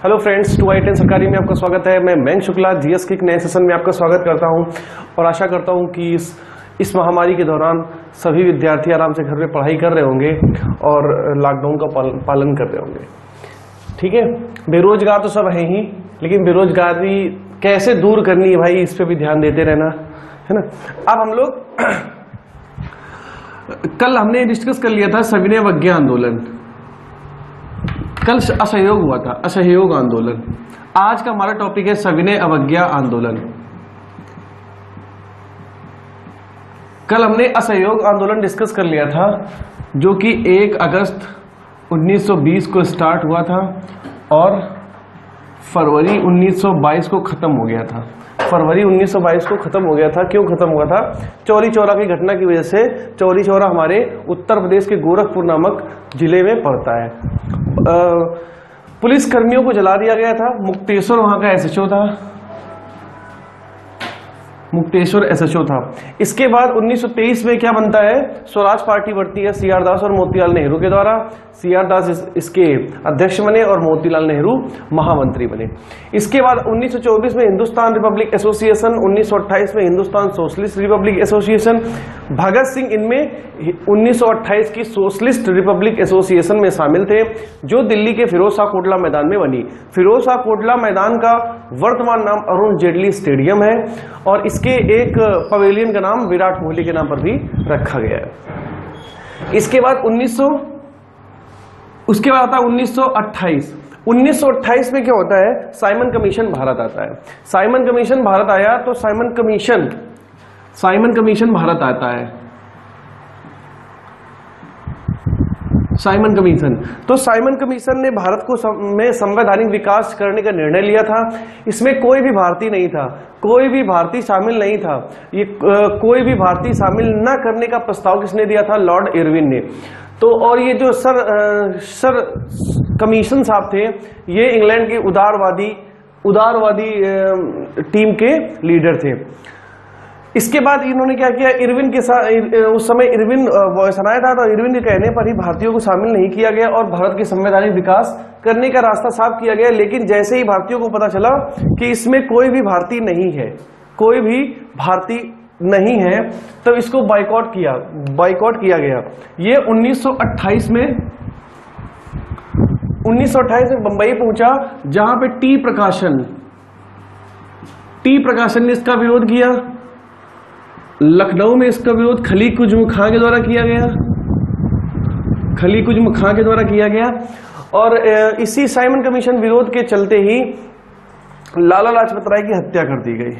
Hello friends, 2i10 सरकारी में आपका स्वागत है। मैं मयंक शुक्ला जीएस के एक नए सेशन में आपका स्वागत करता हूं और आशा करता हूं कि इस महामारी के दौरान सभी विद्यार्थी आराम से घर में पढ़ाई कर रहे होंगे और लॉकडाउन का पालन कर रहे होंगे। ठीक है, बेरोजगार तो सब है ही, लेकिन बेरोजगारी कैसे दूर करनी है भाई, इस पर भी ध्यान देते रहना है ना। अब हम लोग कल हमने डिस्कस कर लिया था सविनय अवज्ञा आंदोलन। कल असहयोग हुआ था, असहयोग आंदोलन। आज का हमारा टॉपिक है सविनय अवज्ञा आंदोलन। कल हमने असहयोग आंदोलन डिस्कस कर लिया था, जो कि 1 अगस्त 1920 को स्टार्ट हुआ था और फरवरी 1922 को खत्म हो गया था। फरवरी 1922 को खत्म हो गया था। क्यों खत्म हुआ था? चौरी चौरा की घटना की वजह से। चौरी चौरा हमारे उत्तर प्रदेश के गोरखपुर नामक जिले में पड़ता है। पुलिस कर्मियों को जला दिया गया था। मुक्तेश्वर वहां का एसएचओ था, मुक्तेश्वर एसएचओ था। इसके बाद 1923 में क्या बनता है? स्वराज पार्टी बढ़ती है सीआर दास और मोतीलाल नेहरू के द्वारा। सीआर दास इसके अध्यक्ष बने और मोतीलाल नेहरू महामंत्री बने। इसके बाद 1924 में हिंदुस्तान रिपब्लिक एसोसिएशन, 1928 में Hindustan socialist Republic association. Bhagat Singh इनमें 1928 की सोशलिस्ट रिपब्लिक एसोसिएशन में शामिल थे, जो दिल्ली के फिरोज शाह कोटला मैदान में बनी। फिरोज शाह कोटला मैदान का वर्तमान नाम अरुण जेटली स्टेडियम है और इसके एक पवेलियन का नाम विराट कोहली के नाम पर भी रखा गया है। इसके बाद उसके बाद आता है 1928। 1928 में क्या होता है? साइमन कमीशन भारत आता है। साइमन कमीशन भारत आया तो साइमन कमीशन भारत आता है। साइमन कमीशन, तो साइमन कमीशन ने भारत को में संवैधानिक विकास करने का निर्णय लिया था। इसमें कोई भी भारतीय नहीं था, कोई भी भारतीय शामिल नहीं था। ये कोई भी भारतीय शामिल न करने का प्रस्ताव किसने दिया था? लॉर्ड इरविन ने। तो और ये जो सर कमीशन साहब थे, ये इंग्लैंड के उदारवादी टीम के लीडर थे। इसके बाद इन्होंने क्या किया? इरविन के साथ, उस समय इरविन वायसराय था, तो इरविन के कहने पर ही भारतीयों को शामिल नहीं किया गया और भारत के संवैधानिक विकास करने का रास्ता साफ किया गया। लेकिन जैसे ही भारतीयों को पता चला कि इसमें कोई भी भारतीय नहीं है, कोई भी भारतीय नहीं है, तो इसको बाइकआउट किया गया। ये 1928 में बंबई पहुंचा, जहां पे टी प्रकाशन ने इसका विरोध किया। लखनऊ में इसका विरोध खली कुज्म खां के द्वारा किया गया। और इसी साइमन कमीशन विरोध के चलते ही लाला लाजपत राय की हत्या कर दी गई।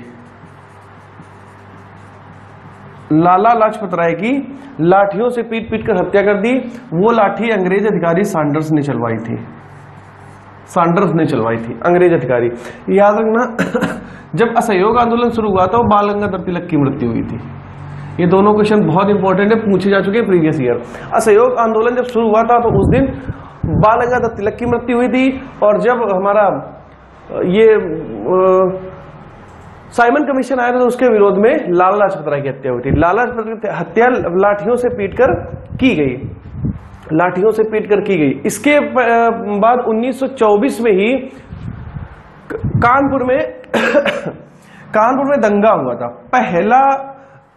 लाला लाजपत राय की लाठियों से पीट कर हत्या कर दी। वो लाठी अंग्रेज अधिकारी सैंडर्स ने चलवाई थी, अंग्रेज अधिकारी। याद रखना, जब असहयोग आंदोलन शुरू हुआ तो बाल गंगाधर तिलक की मृत्यु हुई थी। ये दोनों क्वेश्चन बहुत इंपॉर्टेंट है, पूछे जा चुके हैं प्रीवियस ईयर। असहयोग आंदोलन जब शुरू हुआ था तो उस दिन बाल गंगाधर तिलक की मृत्यु हुई थी। और जब हमारा ये साइमन कमीशन आया था तो उसके विरोध में लाला लाजपत राय की हत्या हुई थी। लाला लाजपत की हत्या लाठियों से पीटकर की गई। इसके बाद 1924 में ही कानपुर में दंगा हुआ था। पहला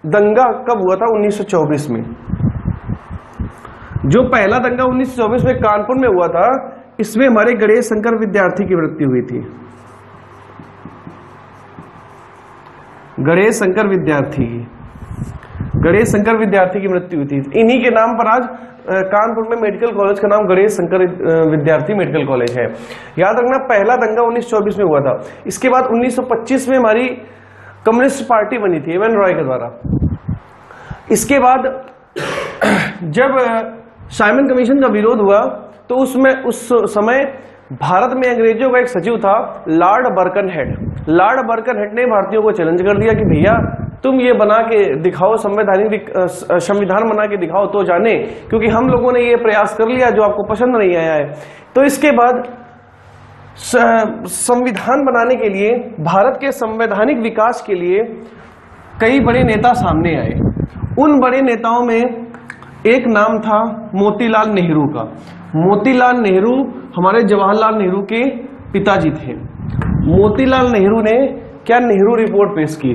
दंगा कब हुआ था? 1924 में। जो पहला दंगा 1924 में कानपुर में हुआ था, इसमें हमारे गणेश शंकर विद्यार्थी की मृत्यु हुई थी। गणेश शंकर विद्यार्थी की मृत्यु हुई थी। इन्हीं के नाम पर आज कानपुर में मेडिकल कॉलेज का नाम गणेश शंकर विद्यार्थी मेडिकल कॉलेज है। याद रखना, पहला दंगा 1924 में हुआ था। इसके बाद 1925 में हमारी कम्युनिस्ट पार्टी बनी थी एम एन रॉय के द्वारा। इसके बाद जब साइमन कमीशन का विरोध हुआ तो उस समय भारत में अंग्रेजों का एक सचिव था, लॉर्ड बर्कनहेड। लॉर्ड बर्कनहेड ने भारतीयों को चैलेंज कर दिया कि भैया तुम ये बना के दिखाओ, संविधान बना के दिखाओ तो जाने, क्योंकि हम लोगों ने ये प्रयास कर लिया जो आपको पसंद नहीं आया है। तो इसके बाद संविधान बनाने के लिए, भारत के संवैधानिक विकास के लिए कई बड़े नेता सामने आए। उन बड़े नेताओं में एक नाम था मोतीलाल नेहरू का। मोतीलाल नेहरू हमारे जवाहरलाल नेहरू के पिताजी थे। मोतीलाल नेहरू ने क्या नेहरू रिपोर्ट पेश की?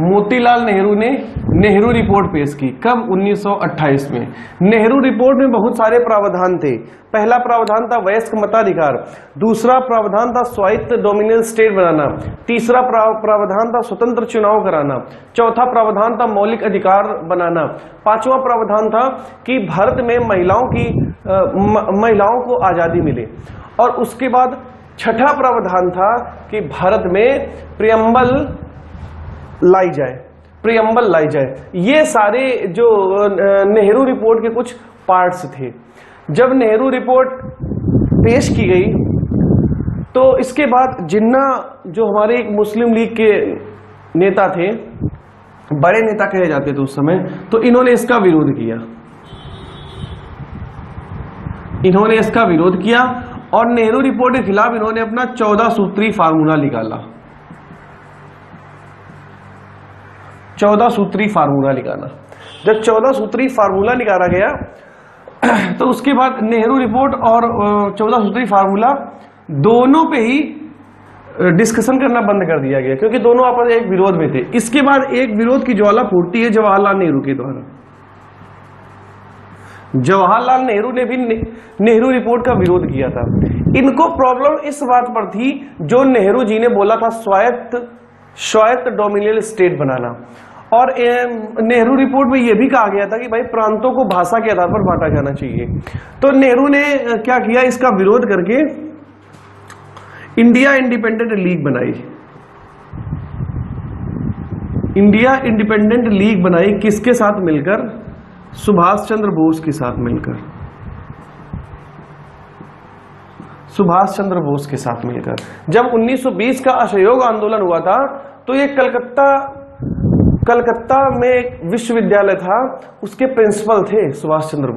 मोतीलाल नेहरू ने नेहरू रिपोर्ट पेश की। कब? 1928 में। नेहरू रिपोर्ट में बहुत सारे प्रावधान थे। पहला प्रावधान था वयस्क मताधिकार, दूसरा प्रावधान था स्वायत्त डोमिनियल स्टेट बनाना, तीसरा प्रावधान था स्वतंत्र चुनाव कराना, चौथा प्रावधान था मौलिक अधिकार बनाना, पांचवा प्रावधान था कि भारत में महिलाओं को आजादी मिले, और उसके बाद छठा प्रावधान था कि भारत में प्रियम्बल लाई जाए। ये सारे जो नेहरू रिपोर्ट के कुछ पार्ट्स थे। जब नेहरू रिपोर्ट पेश की गई तो इसके बाद जिन्ना जो हमारे एक मुस्लिम लीग के नेता थे, बड़े नेता कहे जाते थे उस समय, तो इन्होंने इसका विरोध किया और नेहरू रिपोर्ट के खिलाफ इन्होंने अपना 14 सूत्री फार्मूला निकाला। 14 सूत्री फार्मूला निकाला। जब 14 सूत्री फार्मूला निकाला गया तो उसके बाद नेहरू रिपोर्ट और 14 सूत्री फार्मूला दोनों पे ही डिस्कशन करना बंद कर दिया गया, क्योंकि दोनों आपस में एक विरोध में थे। इसके बाद एक विरोध की ज्वाला फूटती है जवाहरलाल नेहरू के द्वारा। जवाहरलाल नेहरू ने भी नेहरू रिपोर्ट का विरोध किया था। इनको प्रॉब्लम इस बात पर थी जो नेहरू जी ने बोला था स्वायत्त डोमिनियल स्टेट बनाना, और नेहरू रिपोर्ट में यह भी कहा गया था कि भाई प्रांतों को भाषा के आधार पर बांटा जाना चाहिए। तो नेहरू ने क्या किया, इसका विरोध करके इंडिया इंडिपेंडेंट लीग बनाई। इंडिया इंडिपेंडेंट लीग बनाई किसके साथ मिलकर? सुभाष चंद्र बोस के साथ मिलकर। सुभाष चंद्र बोस के साथ मिलकर। जब 1920 का असहयोग आंदोलन हुआ था तो ये कलकत्ता में एक विश्वविद्यालय था, उसके प्रिंसिपल थे सुभाष चंद्र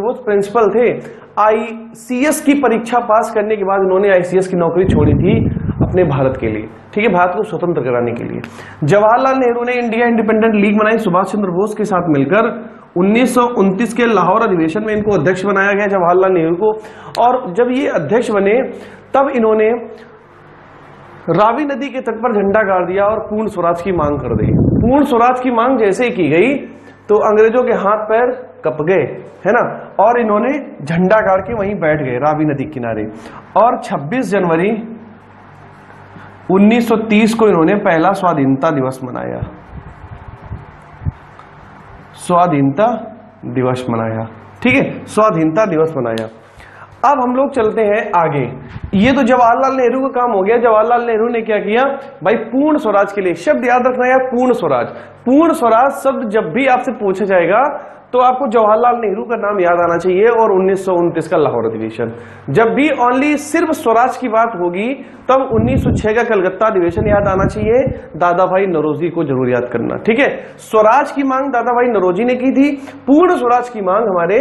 बोस प्रिंसिपल थे। आईसीएस की परीक्षा पास करने के बाद उन्होंने आईसीएस की नौकरी छोड़ी थी अपने भारत के लिए, ठीक है, भारत को स्वतंत्र कराने के लिए। जवाहरलाल नेहरू ने इंडिया इंडिपेंडेंट लीग बनाई सुभाष चंद्र बोस के साथ मिलकर। 1929 के लाहौर अधिवेशन में इनको अध्यक्ष बनाया गया, जवाहरलाल नेहरू को। और जब ये अध्यक्ष बने तब इन्होंने रावी नदी के तट पर झंडा गाड़ दिया और पूर्ण स्वराज की मांग कर दी। पूर्ण स्वराज की मांग जैसे ही की गई तो अंग्रेजों के हाथ पैर कप गए, है ना, और इन्होंने झंडा गाड़ के वहीं बैठ गए रावी नदी किनारे। और 26 जनवरी 1930 को इन्होंने पहला स्वाधीनता दिवस मनाया। स्वाधीनता दिवस मनाया, ठीक है, स्वाधीनता दिवस मनाया। अब हम लोग चलते हैं आगे। ये तो जवाहरलाल नेहरू का काम हो गया। जवाहरलाल नेहरू ने क्या किया भाई, पूर्ण स्वराज के लिए, शब्द याद रखना है, पूर्ण स्वराज। पूर्ण स्वराज शब्द जब भी आपसे पूछा जाएगा तो आपको जवाहरलाल नेहरू का नाम याद आना चाहिए, और 1929 का लाहौर अधिवेशन। जब भी ओनली सिर्फ स्वराज की बात होगी तब 1906 का कलकत्ता अधिवेशन याद आना चाहिए। दादा भाई नौरोजी को जरूर याद करना, ठीक है। स्वराज की मांग दादा भाई नौरोजी ने की थी, पूर्ण स्वराज की मांग हमारे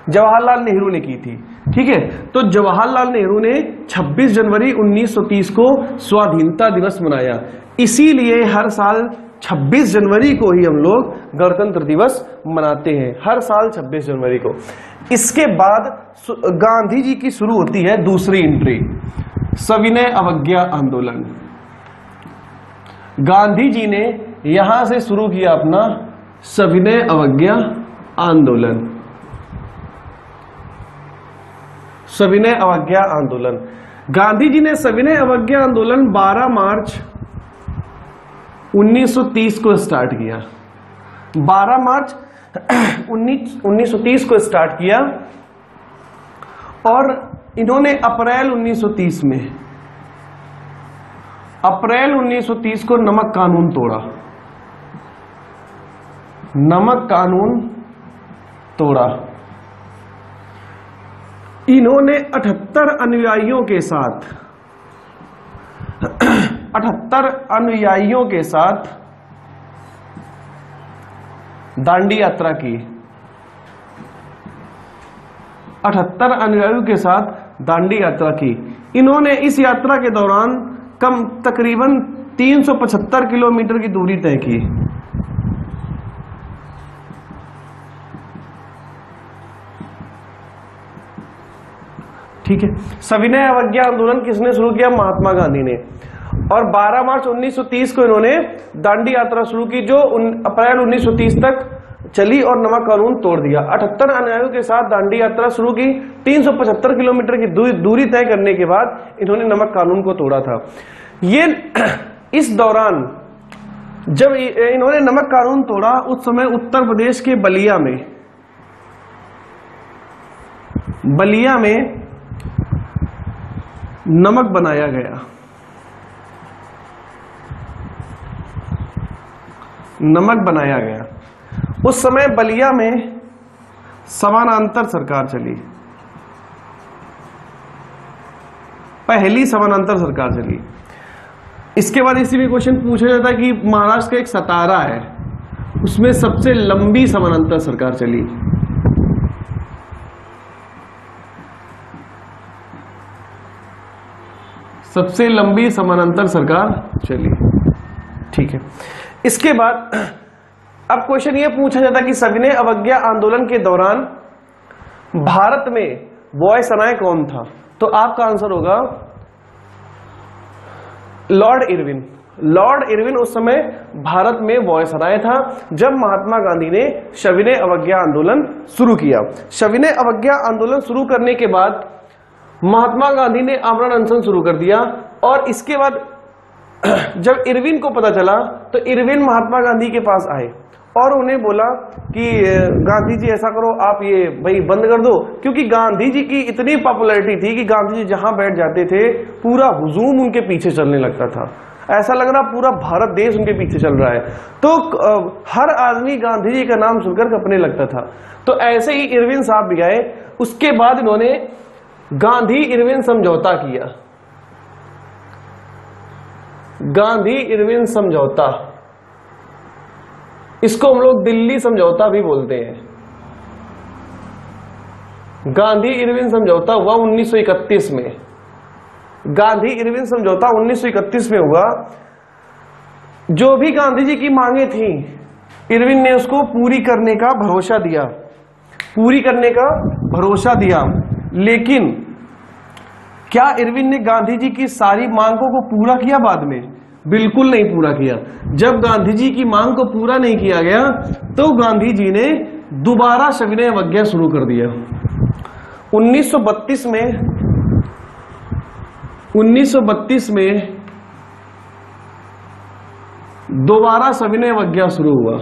जवाहरलाल नेहरू ने की थी, ठीक है। तो जवाहरलाल नेहरू ने 26 जनवरी 1930 को स्वाधीनता दिवस मनाया। इसीलिए हर साल 26 जनवरी को ही हम लोग गणतंत्र दिवस मनाते हैं, हर साल 26 जनवरी को। इसके बाद गांधी जी की शुरू होती है दूसरी एंट्री, सविनय अवज्ञा आंदोलन। गांधी जी ने यहां से शुरू किया अपना सविनय अवज्ञा आंदोलन। सविनय अवज्ञा आंदोलन, गांधी जी ने सविनय अवज्ञा आंदोलन 12 मार्च 1930 को स्टार्ट किया। 12 मार्च 1930 को स्टार्ट किया और इन्होंने अप्रैल 1930 को नमक कानून तोड़ा। नमक कानून तोड़ा। इन्होंने 78 अनुयायियों के साथ 78 अनुयायियों के साथ दांडी यात्रा की। 78 अनुयायियों के साथ दांडी यात्रा की। इन्होंने इस यात्रा के दौरान तकरीबन 375 किलोमीटर की दूरी तय की। ठीक है। सविनय अवज्ञा आंदोलन किसने शुरू किया? महात्मा गांधी ने। और 12 मार्च 1930 को इन्होंने दांडी यात्रा शुरू की जो अप्रैल 1930 तक चली और नमक कानून तोड़ दिया। 78 अनुयायियों के साथ दांडी यात्रा शुरू की। 375 किलोमीटर की दूरी तय करने के बाद इन्होंने नमक कानून को तोड़ा था। ये इस दौरान जब इन्होंने नमक कानून तोड़ा उस समय उत्तर प्रदेश के बलिया में नमक बनाया गया। नमक बनाया गया। उस समय बलिया में समानांतर सरकार चली, पहली समानांतर सरकार चली। इसके बाद इसी में क्वेश्चन पूछा जाता है कि महाराष्ट्र का एक सतारा है, उसमें सबसे लंबी समानांतर सरकार चली। सबसे लंबी समानांतर सरकार चली। ठीक है। इसके बाद अब क्वेश्चन ये पूछा जाता है कि सविनय अवज्ञा आंदोलन के दौरान भारत में वायसराय कौन था? तो आपका आंसर होगा लॉर्ड इरविन। लॉर्ड इरविन उस समय भारत में वायसराय था जब महात्मा गांधी ने सविनय अवज्ञा आंदोलन शुरू किया। सविनय अवज्ञा आंदोलन शुरू करने के बाद महात्मा गांधी ने आमरण अनशन शुरू कर दिया और इसके बाद जब इरविन को पता चला तो इरविन महात्मा गांधी के पास आए और उन्हें बोला कि गांधी जी ऐसा करो, आप ये भाई बंद कर दो, क्योंकि गांधी जी की इतनी पॉपुलैरिटी थी कि गांधी जी जहां बैठ जाते थे पूरा हुजूम उनके पीछे चलने लगता था। ऐसा लग रहा पूरा भारत देश उनके पीछे चल रहा है। तो हर आदमी गांधी जी का नाम सुनकर कपने लगता था। तो ऐसे ही इरविन साहब भी आए। उसके बाद इन्होंने गांधी इरविन समझौता किया। गांधी इरविन समझौता, इसको हम लोग दिल्ली समझौता भी बोलते हैं। गांधी इरविन समझौता हुआ 1931 में। गांधी इरविन समझौता 1931 में हुआ। जो भी गांधी जी की मांगे थी इरविन ने उसको पूरी करने का भरोसा दिया, पूरी करने का भरोसा दिया। लेकिन क्या इरविन ने गांधी जी की सारी मांगों को पूरा किया? बाद में बिल्कुल नहीं पूरा किया। जब गांधी जी की मांग को पूरा नहीं किया गया तो गांधी जी ने दोबारा सविनय अवज्ञा शुरू कर दिया। 1932 में दोबारा सविनय अवज्ञा शुरू हुआ।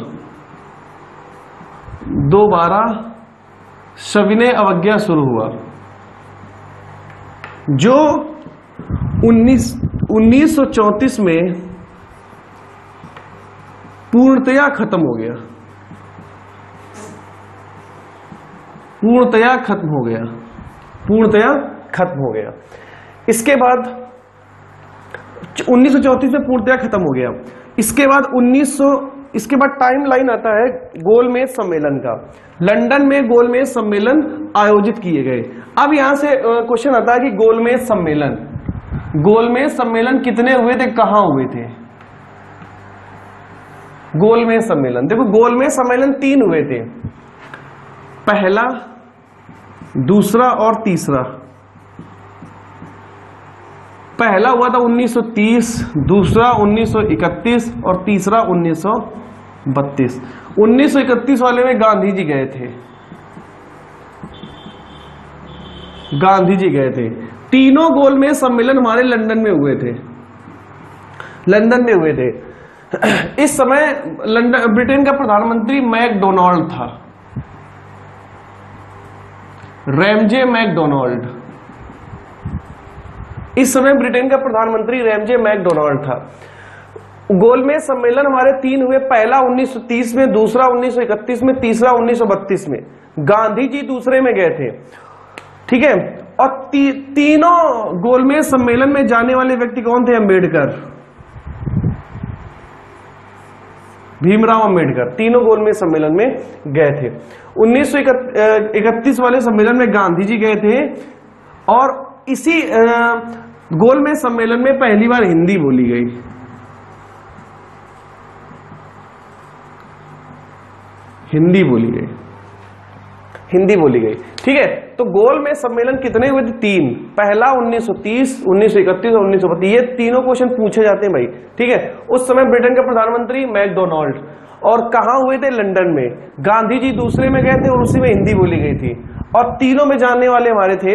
दोबारा सविनय अवज्ञा शुरू हुआ जो 1934 में पूर्णतया खत्म हो गया। पूर्णतया खत्म हो गया। पूर्णतया खत्म हो गया। इसके बाद 1934 में पूर्णतया खत्म हो गया। इसके बाद टाइम लाइन आता है गोलमेज सम्मेलन का। लंदन में गोलमेज सम्मेलन आयोजित किए गए। अब यहां से क्वेश्चन आता है कि गोलमेज सम्मेलन कितने हुए थे, कहां हुए थे? गोलमेज सम्मेलन, देखो गोलमेज सम्मेलन 3 हुए थे, पहला, दूसरा और तीसरा। पहला हुआ था 1930, दूसरा 1931 और तीसरा 1932। 1931 वाले में गांधी जी गए थे। गांधी जी गए थे। तीनों गोलमेज सम्मेलन हमारे लंदन में हुए थे। लंदन में हुए थे। इस समय ब्रिटेन का प्रधानमंत्री मैकडोनाल्ड था, रैमजे मैकडोनाल्ड। इस समय ब्रिटेन का प्रधानमंत्री रैमजे मैकडोनाल्ड था। गोलमेज सम्मेलन हमारे 3 हुए, पहला 1930 में, दूसरा 1931 में, तीसरा 1932 में। गांधी जी दूसरे में गए थे, ठीक है। और तीनों गोलमेज सम्मेलन में जाने वाले व्यक्ति कौन थे? अंबेडकर, भीमराव अंबेडकर। तीनों गोलमेज सम्मेलन में गए थे। 1931 वाले सम्मेलन में गांधी जी गए थे और इसी गोलमेज सम्मेलन में पहली बार हिंदी बोली गई। हिंदी बोली गई। हिंदी बोली गई। ठीक है, तो गोल में सम्मेलन कितने हुए थे? 3। पहला 1930, 1931 और 1932, ये तीनों क्वेश्चन पूछे जाते हैं भाई। ठीक है, उस समय ब्रिटेन के प्रधानमंत्री मैकडोनाल्ड, और कहां हुए थे? लंदन में। गांधी जी दूसरे में गए थे और उसी में हिंदी बोली गई थी, और तीनों में जानने वाले हमारे थे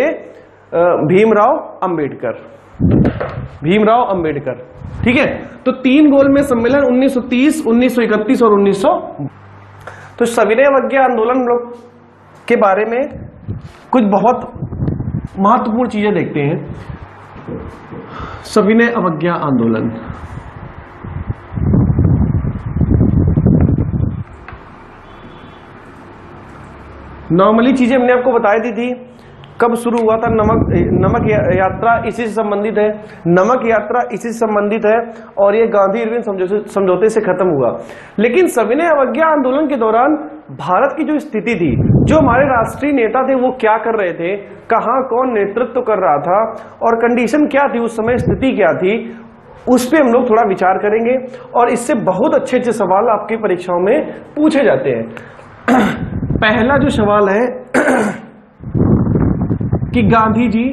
भीमराव अंबेडकर। भीमराव अंबेडकर। ठीक है, तो 3 गोल में सम्मेलन 1930, 1931 और 1900। तो सविनय अवज्ञा आंदोलन लोग के बारे में कुछ बहुत महत्वपूर्ण चीजें देखते हैं। सविनय अवज्ञा आंदोलन, नॉर्मली चीजें हमने आपको बताई दी थी। कब शुरू हुआ था? नमक यात्रा इसी से संबंधित है। नमक यात्रा इसी से संबंधित है, और ये गांधी इरविन समझौते से खत्म हुआ। लेकिन सविनय अवज्ञा आंदोलन के दौरान भारत की जो स्थिति थी, जो हमारे राष्ट्रीय नेता थे वो क्या कर रहे थे, कहां कौन नेतृत्व कर रहा था, और कंडीशन क्या थी उस समय, स्थिति क्या थी, उस पर हम लोग थोड़ा विचार करेंगे। और इससे बहुत अच्छे अच्छे सवाल आपकी परीक्षाओं में पूछे जाते हैं। पहला जो सवाल है कि गांधी जी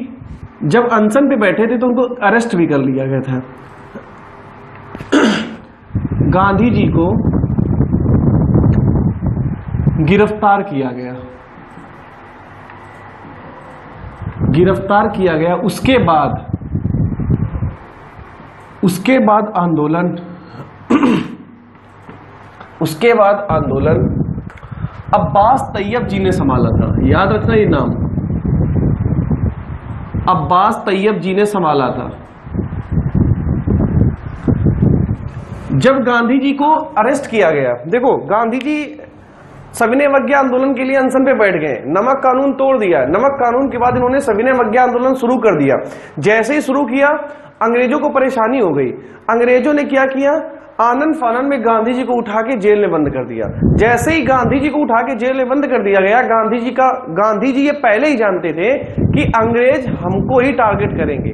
जब अनशन पे बैठे थे तो उनको अरेस्ट भी कर लिया गया था। गांधी जी को गिरफ्तार किया गया, गिरफ्तार किया गया। उसके बाद आंदोलन उसके बाद आंदोलन अब्बास तैयब जी ने संभाला था। याद रखना ये नाम, अब्बास तैयब जी ने संभाला था। जब गांधी जी को अरेस्ट किया गया, देखो गांधी जी सविनय अवज्ञा आंदोलन के लिए अनशन पे बैठ गए, नमक कानून तोड़ दिया। नमक कानून के बाद इन्होंने सविनय अवज्ञा आंदोलन शुरू कर दिया। जैसे ही शुरू किया, अंग्रेजों को परेशानी हो गई। अंग्रेजों ने क्या किया? आनन फानन में गांधी जी को उठा के जेल में बंद कर दिया। जैसे ही गांधी जी को उठा के जेल में बंद कर दिया गया, गांधी जी ये पहले ही जानते थे कि अंग्रेज हमको ही टारगेट करेंगे,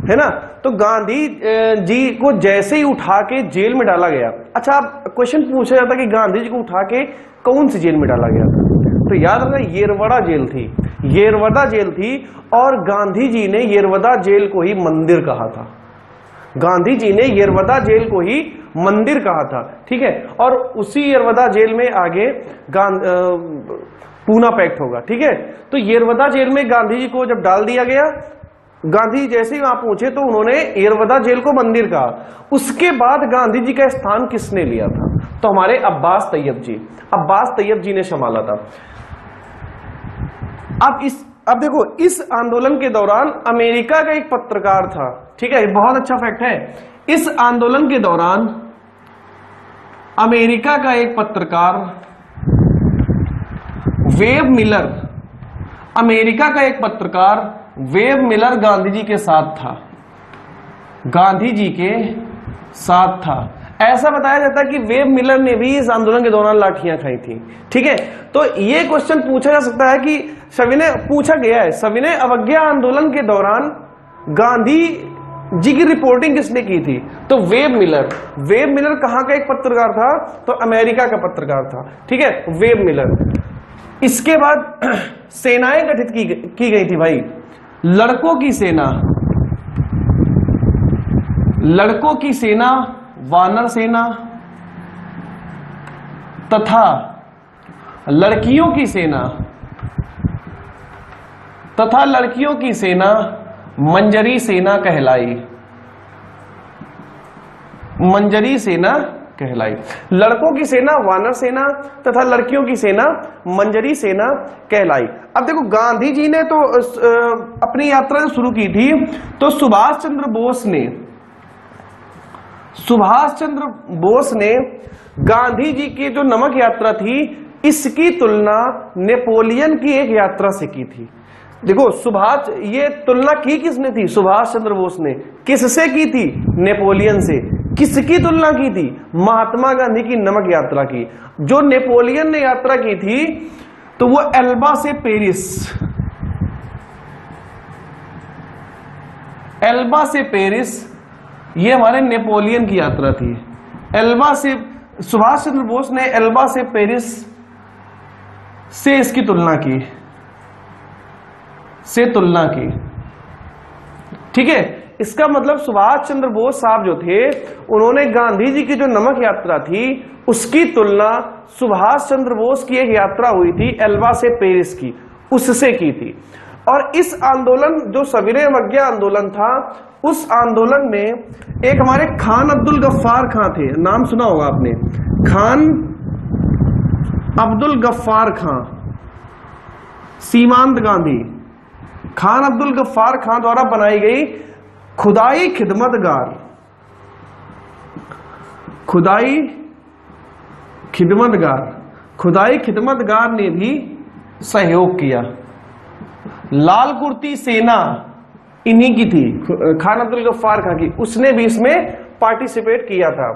है ना। तो गांधी जी को जैसे ही उठा के जेल में डाला गया। अच्छा, अब क्वेश्चन पूछा जाता कि गांधी जी को उठा के कौन सी जेल में डाला गया था? तो याद रखना, येरवड़ा जेल थी। येरवड़ा जेल थी, और गांधी जी ने येरवड़ा जेल को ही मंदिर कहा था। गांधी जी ने येरवड़ा जेल को ही मंदिर कहा था। ठीक है, और उसी येरवड़ा जेल में आगे पूना पैक्ट होगा। ठीक है, तो येरवड़ा जेल में गांधी जी को जब डाल दिया गया, गांधी जैसे ही वहां पहुंचे तो उन्होंने येरवड़ा जेल को मंदिर कहा। उसके बाद गांधी जी का स्थान किसने लिया था? तो हमारे अब्बास तैयब जी ने संभाला था। अब देखो, इस आंदोलन के दौरान अमेरिका का एक पत्रकार था। ठीक है, बहुत अच्छा फैक्ट है। इस आंदोलन के दौरान अमेरिका का एक पत्रकार वेब मिलर गांधी जी के साथ था। गांधी जी के साथ था। ऐसा बताया जाता है कि वेब मिलर ने भी इस आंदोलन के दौरान लाठियां खाई थी। ठीक है, तो ये क्वेश्चन पूछा जा सकता है कि सविनय अवज्ञा आंदोलन के दौरान गांधी जी की रिपोर्टिंग किसने की थी? तो वेब मिलर कहां का एक पत्रकार था? तो अमेरिका का पत्रकार था। ठीक है, वेब मिलर। इसके बाद सेनाएं गठित की गई थी भाई। लड़कों की सेना, वानर सेना तथा लड़कियों की सेना मंजरी सेना कहलाई। लड़कों की सेना वानर सेना तथा लड़कियों की सेना मंजरी सेना कहलाई। अब देखो, गांधी जी ने तो अपनी यात्रा जो शुरू की थी, तो सुभाष चंद्र बोस ने गांधी जी की जो नमक यात्रा थी, इसकी तुलना नेपोलियन की एक यात्रा से की थी। देखो, ये तुलना की किसने थी? सुभाष चंद्र बोस ने। किससे की थी? नेपोलियन से। किसकी तुलना की थी? महात्मा गांधी की नमक यात्रा की। जो नेपोलियन ने यात्रा की थी, तो वो एल्बा से पेरिस, ये हमारे नेपोलियन की यात्रा थी। सुभाष चंद्र बोस ने एल्बा से पेरिस से इसकी तुलना की, से तुलना की। ठीक है, इसका मतलब सुभाष चंद्र बोस साहब जो थे उन्होंने गांधी जी की जो नमक यात्रा थी उसकी तुलना सुभाष चंद्र बोस की एक यात्रा हुई थी एल्बा से पेरिस की, उससे की थी। और इस आंदोलन जो सविनय अवज्ञा आंदोलन था, उस आंदोलन में एक हमारे खान अब्दुल गफ्फार खां थे, नाम सुना होगा आपने, खान अब्दुल गफ्फार खां, सीमांत गांधी, खान अब्दुल गफ्फार खां द्वारा बनाई गई खुदाई खिदमतगार, खुदाई खिदमतगार, खुदाई खिदमतगार ने भी सहयोग किया। लाल कुर्ती सेना इन्हीं की थी, खान अब्दुल गफ्फार खां की, उसने भी इसमें पार्टिसिपेट किया था।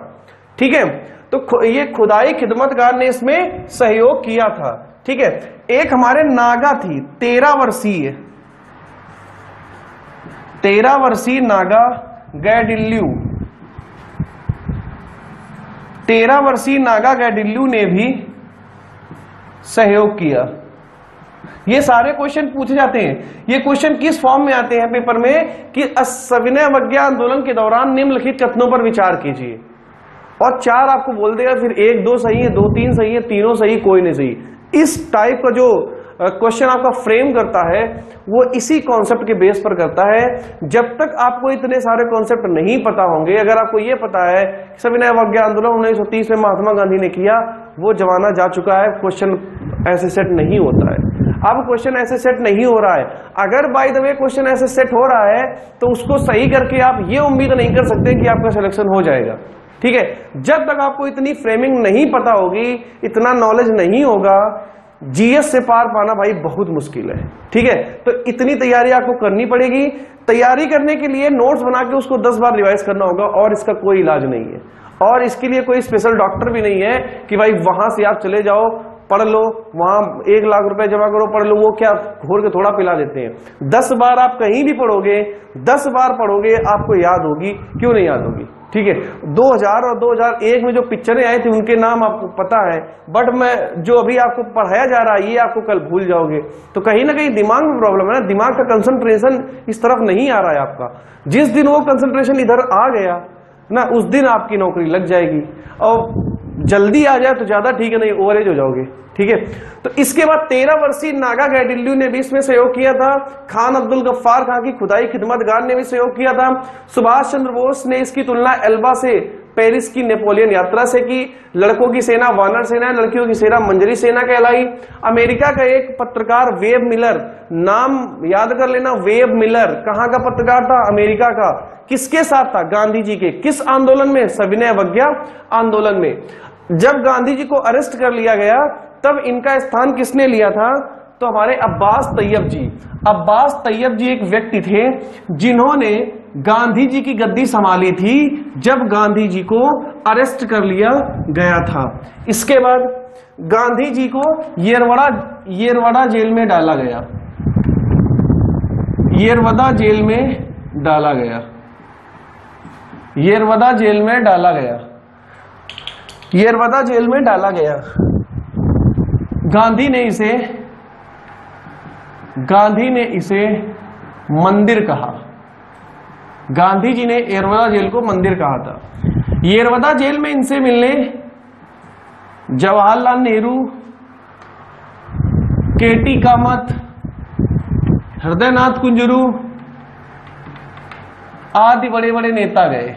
ठीक है, तो ये खुदाई खिदमतगार ने इसमें सहयोग किया था। ठीक है, एक हमारे नागा थी 13 वर्षीय नागा गैडिल्यू, 13 वर्षीय नागा गैडिल्यू ने भी सहयोग किया। ये सारे क्वेश्चन पूछे जाते हैं। ये क्वेश्चन किस फॉर्म में आते हैं पेपर में कि सविनय अवज्ञा आंदोलन के दौरान निम्नलिखित कथनों पर विचार कीजिए, और 4 आपको बोल देगा, फिर 1 2 सही है, 2 3 सही है, तीनों सही, कोई नहीं सही। इस टाइप का जो क्वेश्चन आपका फ्रेम करता है वो इसी कॉन्सेप्ट के बेस पर करता है। जब तक आपको इतने सारे कॉन्सेप्ट नहीं पता होंगे, अगर आपको ये पता है सविनय अवज्ञा आंदोलन 1930 में महात्मा गांधी ने किया, वो जमाना जा चुका है, क्वेश्चन ऐसे सेट नहीं होता है। अब क्वेश्चन ऐसे सेट नहीं हो रहा है। अगर बाय द वे क्वेश्चन ऐसे सेट हो रहा है तो उसको सही करके आप ये उम्मीद नहीं कर सकते कि आपका सिलेक्शन हो जाएगा। ठीक है, जब तक आपको इतनी फ्रेमिंग नहीं पता होगी, इतना नॉलेज नहीं होगा, जीएस से पार पाना भाई बहुत मुश्किल है। ठीक है, तो इतनी तैयारी आपको करनी पड़ेगी। तैयारी करने के लिए नोट्स बना के उसको 10 बार रिवाइज करना होगा, और इसका कोई इलाज नहीं है। और इसके लिए कोई स्पेशल डॉक्टर भी नहीं है कि भाई वहां से आप चले जाओ, पढ़ लो, वहां 1 लाख रुपए जमा करो, पढ़ लो। वो क्या घोर के थोड़ा पिला देते हैं। 10 बार आप कहीं भी पढ़ोगे, 10 बार पढ़ोगे, आपको याद होगी। क्यों नहीं याद होगी? ठीक है, 2000 और 2001 में जो पिक्चरें आई थी उनके नाम आपको पता है, बट मैं जो अभी आपको पढ़ाया जा रहा है ये आपको कल भूल जाओगे। तो कहीं ना कहीं दिमाग में प्रॉब्लम है ना, दिमाग का कंसंट्रेशन इस तरफ नहीं आ रहा है आपका। जिस दिन वो कंसंट्रेशन इधर आ गया ना, उस दिन आपकी नौकरी लग जाएगी। और जल्दी आ जाए तो ज्यादा ठीक है, नहीं ओवरेज हो जाओगे। ठीक है, तो इसके बाद 13 वर्षीय नागा गैडिल्यू ने भी इसमें सहयोग किया था। खान अब्दुल गफ्फार खां की खुदाई खिदमतगार ने भी सहयोग किया था। सुभाष चंद्र बोस ने इसकी तुलना एल्बा से पेरिस की नेपोलियन यात्रा से की। लड़कों की सेना वानर सेना, लड़कियों की सेना मंजरी सेना कहलाई। अमेरिका का एक पत्रकार वेब मिलर, नाम याद कर लेना, वेब मिलर कहां का पत्रकार था? अमेरिका का। किसके साथ था? गांधी जी के। किस आंदोलन में? सविनय अवज्ञा आंदोलन में। जब गांधी जी को अरेस्ट कर लिया गया तब इनका स्थान किसने लिया था? तो हमारे अब्बास तैयब जी। अब्बास तैयब जी एक व्यक्ति थे जिन्होंने गांधी जी की गद्दी संभाली थी जब गांधी जी को अरेस्ट कर लिया गया था। इसके बाद गांधी जी को येरवड़ा जेल में डाला गया। येरवड़ा जेल में डाला गया। येरवड़ा जेल में डाला गया। येरवड़ा जेल में डाला गया। गांधी ने इसे मंदिर कहा। गांधी जी ने येरवड़ा जेल को मंदिर कहा था। येरवड़ा जेल में इनसे मिलने जवाहरलाल नेहरू, केटी कामत, हृदयनाथ कुंजरू आदि बड़े बड़े नेता गए।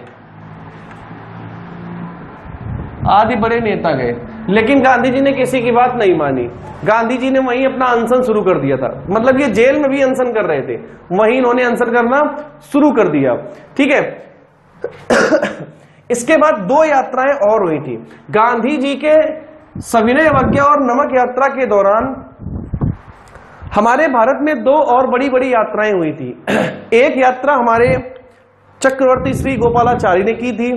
आदि बड़े नेता गए, लेकिन गांधी जी ने किसी की बात नहीं मानी। गांधी जी ने वहीं अपना अनशन शुरू कर दिया था। मतलब ये जेल में भी अनशन कर रहे थे, वहीं इन्होंने अनशन करना शुरू कर दिया। ठीक है, इसके बाद 2 यात्राएं और हुई थी। गांधी जी के सविनय अवज्ञा और नमक यात्रा के दौरान हमारे भारत में 2 और बड़ी बड़ी यात्राएं हुई थी। एक यात्रा हमारे चक्रवर्ती श्री गोपालाचारी ने की थी,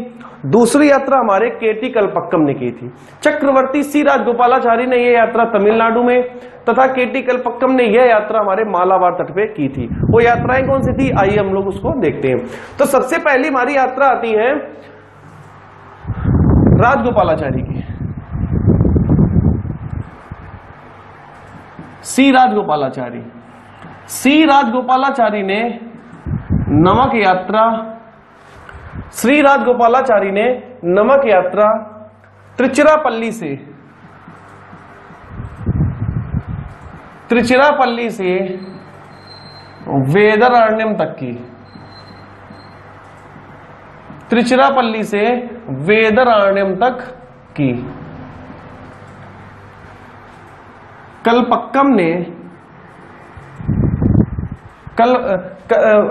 दूसरी यात्रा हमारे केटी कल्पक्कम ने की थी। चक्रवर्ती श्री राजगोपालाचारी ने यह यात्रा तमिलनाडु में तथा केटी कल्पक्कम ने यह यात्रा हमारे मालाबार तट पे की थी। वो यात्राएं कौन सी थी? आइए हम लोग उसको देखते हैं। तो सबसे पहली हमारी यात्रा आती है राजगोपालाचारी की। सी राजगोपालाचारी। सी राजगोपालाचारी ने नमक यात्रा, श्री राजगोपालाचारी ने नमक यात्रा त्रिचिरापल्ली से वेदरण्यम तक की। त्रिचिरापल्ली से वेदरण्यम तक की। कल्पक्कम ने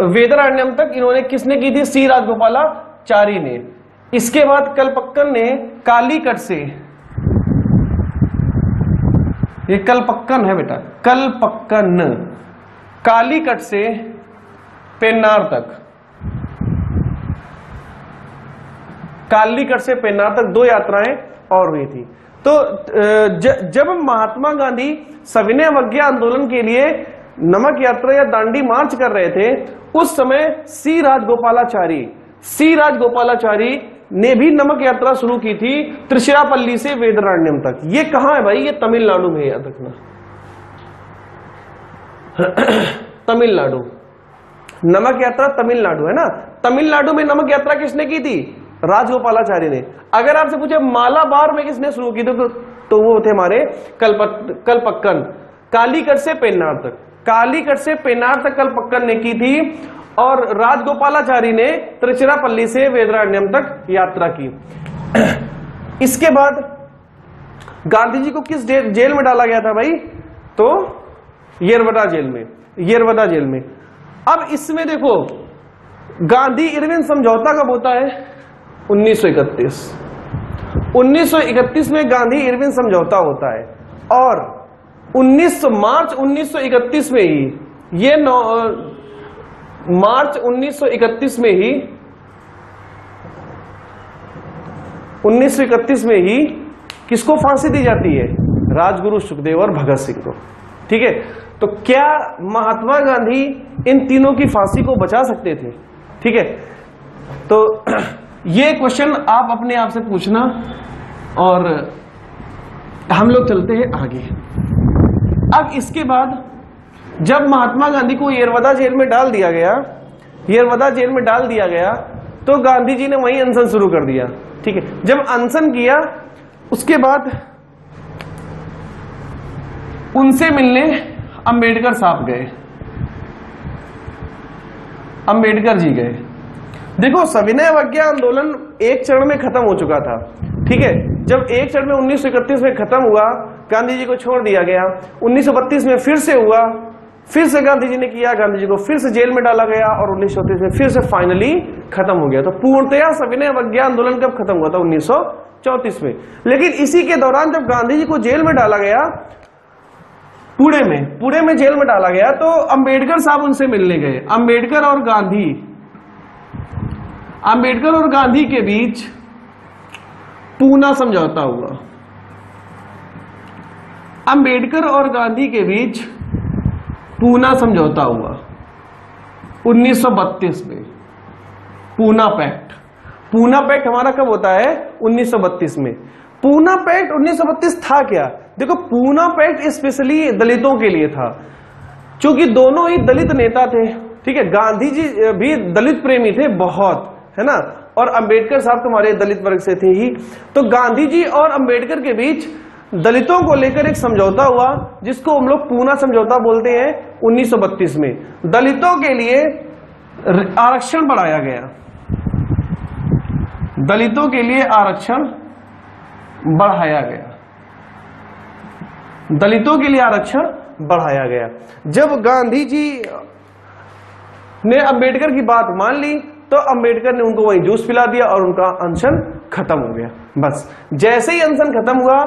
वेदरण्यम तक इन्होंने किसने की थी? सी राजगोपालाचारी ने। इसके बाद कल्पक्कन ने कालीकट से, ये कल्पक्कन है बेटा, कल्पक्कन, कालीकट से पेन्नार तक, कालीकट से पेन्नार तक 2 यात्राएं और हुई थी। तो जब महात्मा गांधी सविनय अवज्ञा आंदोलन के लिए नमक यात्रा या दांडी मार्च कर रहे थे, उस समय सी राजगोपालाचारी ने भी नमक यात्रा शुरू की थी त्रिचिरापल्ली से वेदरण्यम तक। ये कहां है भाई? ये तमिलनाडु में, याद रखना, तमिलनाडु। नमक यात्रा तमिलनाडु है ना। तमिलनाडु में नमक यात्रा किसने की थी? राजगोपालाचारी ने। अगर आपसे पूछे मालाबार में किसने शुरू की थी, तो वो थे हमारे कल्पक्कन। कालीकट से पेन्नार तक, कालीकट से पेन्नार तक कल्पक्कन ने की थी, और राजगोपालाचारी ने त्रिचिरापल्ली से वेदरण्यम तक यात्रा की। इसके बाद गांधी जी को किस जेल में डाला गया था भाई? तो येरवडा जेल में। अब इसमें देखो, गांधी इरविन समझौता कब होता है? 1931। 1931 में गांधी इरविन समझौता होता है, और मार्च 1931 में ही, ये मार्च 1931 में ही, 1931 में ही किसको फांसी दी जाती है? राजगुरु सुखदेव और भगत सिंह को। ठीक है, तो क्या महात्मा गांधी इन तीनों की फांसी को बचा सकते थे? ठीक है, तो ये क्वेश्चन आप अपने आप से पूछना, और हम लोग चलते हैं आगे। अब इसके बाद जब महात्मा गांधी को येरवडा जेल में डाल दिया गया, तो गांधी जी ने वहीं अनशन शुरू कर दिया। ठीक है, जब अनशन किया, उसके बाद उनसे मिलने अंबेडकर साहब गए, अंबेडकर जी गए। देखो, सविनय अवज्ञा आंदोलन एक चरण में खत्म हो चुका था। ठीक है, जब एक चरण में 1931 में खत्म हुआ, गांधी जी को छोड़ दिया गया। 1932 में फिर से हुआ, फिर से गांधी जी ने किया, गांधी जी को फिर से जेल में डाला गया, और 1934 में फिर से फाइनली खत्म हो गया। तो पूर्णतया सविनय अवज्ञा आंदोलन कब खत्म हुआ था? 1934 में। लेकिन इसी के दौरान जब गांधी जी को जेल में डाला गया, पुणे में जेल में डाला गया, तो अंबेडकर साहब उनसे मिलने गए। अंबेडकर और गांधी के बीच पूना समझौता हुआ। अंबेडकर और गांधी के बीच पूना समझौता हुआ 1932 में। पूना पैक्ट हमारा कब होता है? 1932 में। पूना पैक्ट 1932 था क्या? देखो, पूना पैक्ट स्पेशली दलितों के लिए था, क्योंकि दोनों ही दलित नेता थे। ठीक है, गांधी जी भी दलित प्रेमी थे बहुत, है ना, और अंबेडकर साहब तुम्हारे दलित वर्ग से थे ही। तो गांधी जी और अंबेडकर के बीच दलितों को लेकर एक समझौता हुआ, जिसको हम लोग पूना समझौता बोलते हैं। 1932 में दलितों के लिए आरक्षण बढ़ाया गया, दलितों के लिए आरक्षण बढ़ाया गया, दलितों के लिए आरक्षण बढ़ाया गया। जब गांधी जी ने अंबेडकर की बात मान ली, तो अंबेडकर ने उनको वहीं जूस पिला दिया और उनका अनशन खत्म हो गया। बस जैसे ही अनशन खत्म हुआ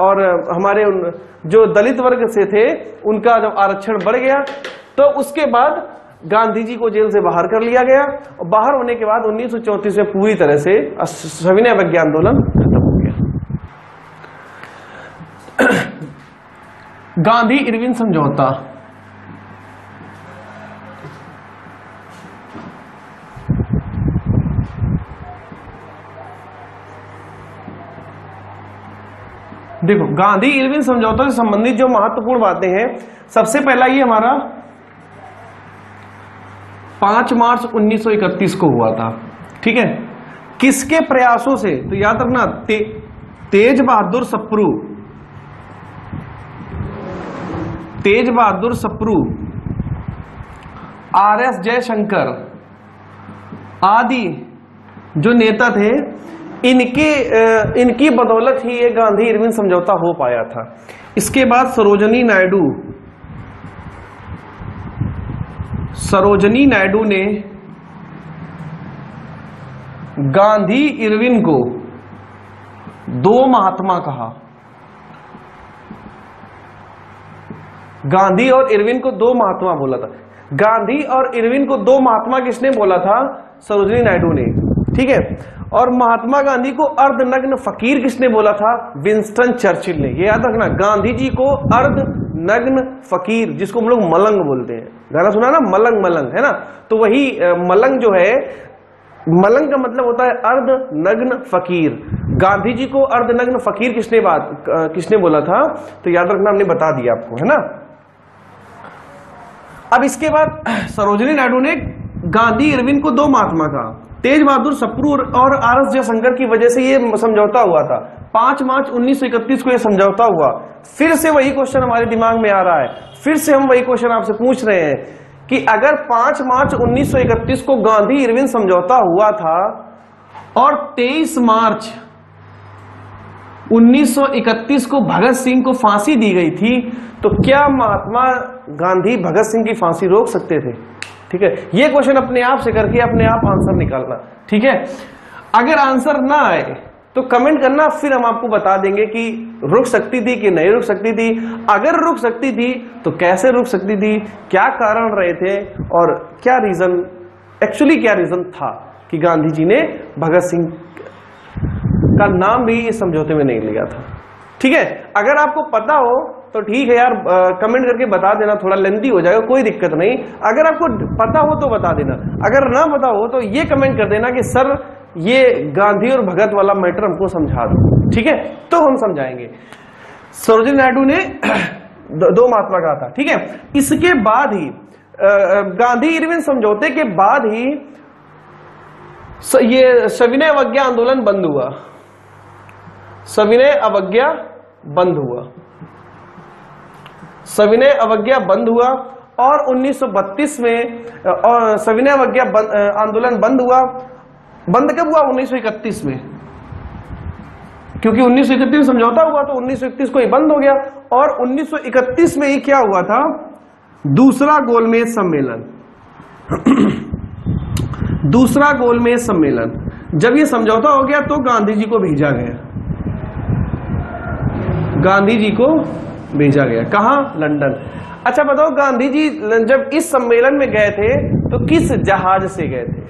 और हमारे जो दलित वर्ग से थे उनका जब आरक्षण बढ़ गया, तो उसके बाद गांधी जी को जेल से बाहर कर लिया गया, और बाहर होने के बाद 1934 में पूरी तरह से सविनय अवज्ञा आंदोलन खत्म हो गया। गांधी इरविन समझौता, देखो गांधी इरविन समझौता से संबंधित जो महत्वपूर्ण बातें हैं, सबसे पहला ये हमारा 5 मार्च 1931 को हुआ था। ठीक है, किसके प्रयासों से? तो याद रखना, तेज बहादुर सप्रू, तेज बहादुर सप्रू, आर.एस. जयशंकर आदि जो नेता थे, इनकी बदौलत ही ये गांधी इरविन समझौता हो पाया था। इसके बाद सरोजनी नायडू ने गांधी इरविन को दो महात्मा कहा। गांधी और इरविन को दो महात्मा बोला था। गांधी और इरविन को दो महात्मा किसने बोला था? सरोजनी नायडू ने। ठीक है, और महात्मा गांधी को अर्धनग्न फकीर किसने बोला था? विंस्टन चर्चिल ने। ये याद रखना, गांधी जी को अर्धनग्न फकीर, जिसको हम लोग मलंग बोलते हैं, गाना सुना ना, मलंग मलंग, है ना? तो वही मलंग जो है, मलंग का मतलब होता है अर्धनग्न फकीर। गांधी जी को अर्धनग्न फकीर किसने बोला था? तो याद रखना, हमने बता दिया आपको, है ना? अब इसके बाद सरोजनी नायडू ने गांधी इरविन को दो महात्मा कहा। तेज बहादुर सप्रू और आर.एस. जयशंकर की वजह से ये समझौता हुआ था। 5 मार्च 1931 को ये समझौता हुआ। फिर से वही क्वेश्चन हमारे दिमाग में आ रहा है, फिर से हम वही क्वेश्चन आपसे पूछ रहे हैं कि अगर 5 मार्च 1931 को गांधी इरविन समझौता हुआ था और 23 मार्च 1931 को भगत सिंह को फांसी दी गई थी, तो क्या महात्मा गांधी भगत सिंह की फांसी रोक सकते थे? ठीक है, ये क्वेश्चन अपने आप से करके अपने आप आंसर निकालना। ठीक है, अगर आंसर ना आए तो कमेंट करना, फिर हम आपको बता देंगे कि रुक सकती थी कि नहीं रुक सकती थी। अगर रुक सकती थी तो कैसे रुक सकती थी, क्या कारण रहे थे, और क्या रीजन, एक्चुअली क्या रीजन था कि गांधी जी ने भगत सिंह का नाम भी इस समझौते में नहीं लिया था। ठीक है, अगर आपको पता हो तो ठीक है यार, कमेंट करके बता देना, थोड़ा लेंथी हो जाएगा, कोई दिक्कत नहीं। अगर आपको पता हो तो बता देना, अगर ना पता हो तो ये कमेंट कर देना कि सर ये गांधी और भगत वाला मैटर हमको समझा दो। ठीक है, तो हम समझाएंगे। सरोजिनी नायडू ने दो महात्मा कहा था। ठीक है, इसके बाद ही गांधी इरविन समझौते के बाद ही ये सविनय अवज्ञा आंदोलन बंद हुआ। सविनय अवज्ञा बंद हुआ, सविनय अवज्ञा बंद हुआ, और 1932 में सविनय अवज्ञा आंदोलन बंद हुआ। बंद कब हुआ? 1931 में, क्योंकि 1931 में समझौता हुआ तो 1931 को ही बंद हो गया। और 1931 में ही क्या हुआ था? दूसरा गोलमेज सम्मेलन। दूसरा गोलमेज सम्मेलन, जब ये समझौता हो गया तो गांधी जी को भेजा गया। गांधी जी को भेजा गया कहां? लंदन। अच्छा बताओ, गांधी जी जब इस सम्मेलन में गए थे तो किस जहाज से गए थे?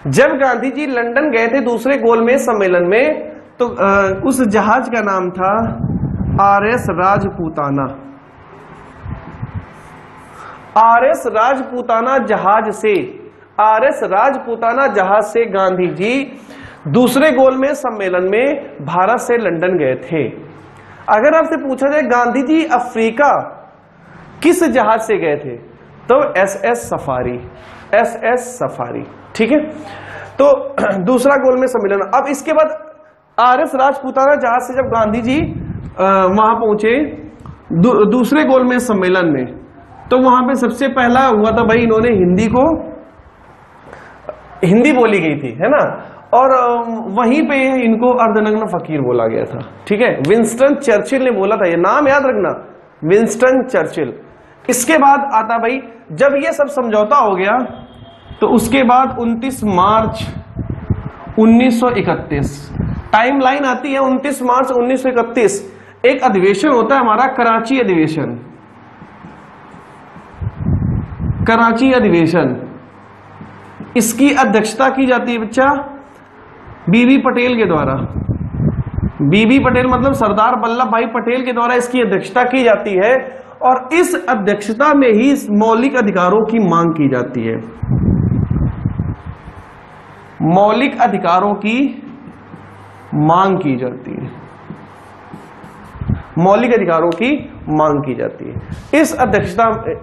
जब गांधी जी लंदन गए थे दूसरे गोलमेज सम्मेलन में, तो उस जहाज का नाम था आर.एस. राजपूताना। आर.एस. राजपूताना जहाज से, आर.एस. राजपूताना जहाज से गांधी जी दूसरे गोलमेज सम्मेलन में भारत से लंदन गए थे। अगर आपसे पूछा जाए गांधी जी अफ्रीका किस जहाज से गए थे, तो एस.एस. Safari, SS. सफारी। ठीक है, तो दूसरा गोलमेज सम्मेलन। अब इसके बाद आर.एस. राजपूताना जहाज से जब गांधी जी वहां पहुंचे दूसरे गोलमेज सम्मेलन में, तो वहां पे सबसे पहला हुआ था भाई, इन्होंने हिंदी बोली गई थी, है ना, और वहीं पे इनको अर्धनग्न फकीर बोला गया था। ठीक है, विंस्टन चर्चिल ने बोला था, ये नाम याद रखना, विंस्टन चर्चिल। इसके बाद आता भाई, जब ये सब समझौता हो गया तो उसके बाद 29 मार्च 1931 टाइमलाइन आती है। 29 मार्च 1931 एक अधिवेशन होता है हमारा, कराची अधिवेशन। कराची अधिवेशन, इसकी अध्यक्षता की जाती है बच्चा बीबी पटेल के द्वारा। बीबी पटेल मतलब सरदार वल्लभ भाई पटेल के द्वारा इसकी अध्यक्षता की जाती है, और इस अध्यक्षता में ही मौलिक अधिकारों की मांग की जाती है। मौलिक अधिकारों की मांग की जाती है। मौलिक अधिकारों की मांग की जाती है।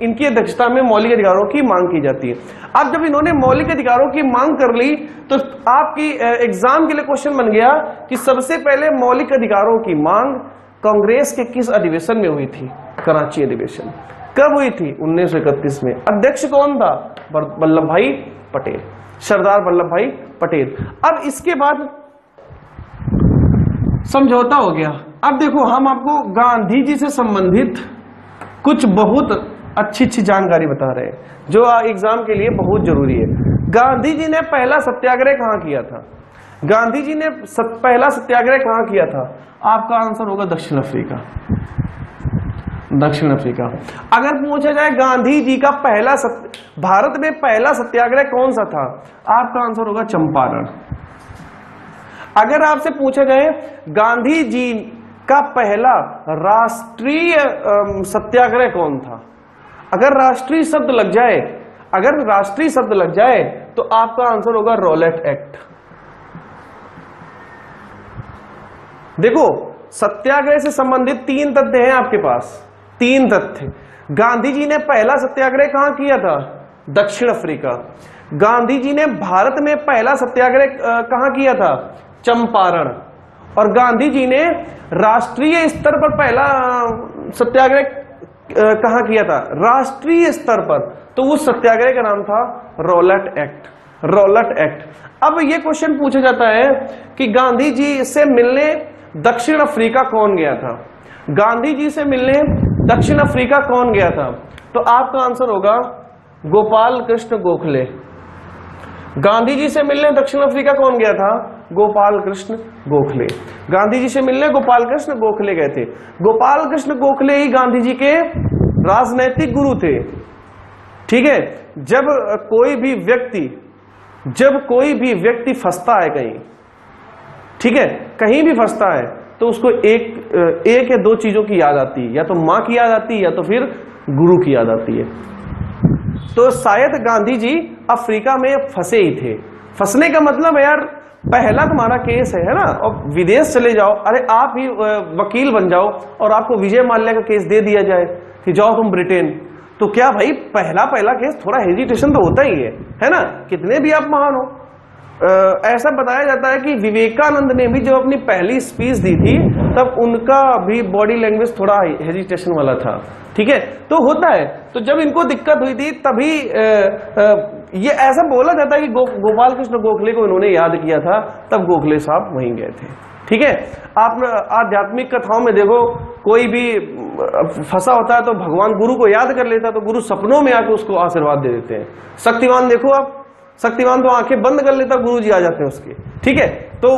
इनकी अध्यक्षता में मौलिक अधिकारों की मांग की जाती है। अब जब इन्होंने मौलिक अधिकारों की मांग कर ली तो आपकी एग्जाम के लिए क्वेश्चन बन गया कि सबसे पहले मौलिक अधिकारों की मांग कांग्रेस के किस अधिवेशन में हुई थी? कराची अधिवेशन। कब हुई थी? 1931 में। अध्यक्ष कौन था? वल्लभ भाई पटेल, सरदार वल्लभ भाई पटेल। अब इसके बाद समझौता हो गया। अब देखो हम आपको गांधी जी से संबंधित कुछ बहुत अच्छी जानकारी बता रहे हैं जो एग्जाम के लिए बहुत जरूरी है। गांधी जी ने पहला सत्याग्रह कहां किया था? गांधी जी ने पहला सत्याग्रह कहां किया था? आपका आंसर होगा दक्षिण अफ्रीका। दक्षिण अफ्रीका। अगर पूछा जाए गांधी जी का भारत में पहला सत्याग्रह कौन सा था? आपका आंसर होगा चंपारण। अगर आपसे पूछा जाए गांधी जी का पहला राष्ट्रीय सत्याग्रह कौन था? अगर राष्ट्रीय शब्द लग जाए तो आपका आंसर होगा रॉलेट एक्ट। देखो सत्याग्रह से संबंधित 3 तथ्य हैं आपके पास। 3 तथ्य। गांधी जी ने पहला सत्याग्रह कहां किया था? दक्षिण अफ्रीका। गांधी जी ने भारत में पहला सत्याग्रह कहां किया था? चंपारण। और गांधी जी ने राष्ट्रीय स्तर पर पहला सत्याग्रह कहां किया था? राष्ट्रीय स्तर पर। तो उस सत्याग्रह का नाम था रॉलेट एक्ट। Rowlatt act. अब यह क्वेश्चन पूछा जाता है कि गांधी जी से मिलने दक्षिण अफ्रीका कौन गया था? गांधी जी से मिलने दक्षिण अफ्रीका कौन गया था? तो आपका आंसर होगा गोपाल कृष्ण गोखले। गांधी जी से मिलने दक्षिण अफ्रीका कौन गया था? गोपाल कृष्ण गोखले। गांधी जी से मिलने गोपाल कृष्ण गोखले गए थे। गोपाल कृष्ण गोखले ही गांधी जी के राजनैतिक गुरु थे। ठीक है। जब कोई भी फंसता है कहीं, ठीक है, कहीं भी फंसता है तो उसको एक या 2 चीजों की याद आती है, या तो मां की याद आती है या तो फिर गुरु की याद आती है। तो शायद गांधी जी अफ्रीका में फंसे ही थे। फंसने का मतलब है यार पहला तुम्हारा केस है ना, और विदेश चले जाओ, अरे आप ही वकील बन जाओ और आपको विजय माल्या का केस दे दिया जाए कि जाओ तुम ब्रिटेन, तो क्या भाई पहला केस थोड़ा हेजिटेशन तो होता ही है ना, कितने भी आप महान हो। ऐसा बताया जाता है कि विवेकानंद ने भी जब अपनी पहली स्पीच दी थी तब उनका भी बॉडी लैंग्वेज थोड़ा हेजिटेशन वाला था। ठीक है, तो होता है। तो जब इनको दिक्कत हुई थी तभी ये ऐसा बोला जाता है कि गोपाल कृष्ण गोखले को इन्होंने याद किया था, तब गोखले साहब वहीं गए थे। ठीक है। आप आध्यात्मिक कथाओं में देखो, कोई भी फंसा होता है तो भगवान गुरु को याद कर लेता है तो गुरु सपनों में आके उसको आशीर्वाद दे देते हैं। शक्तिमान देखो आप, शक्तिमान तो आंखें बंद कर लेता, गुरु जी आ जाते हैं उसके। ठीक है, तो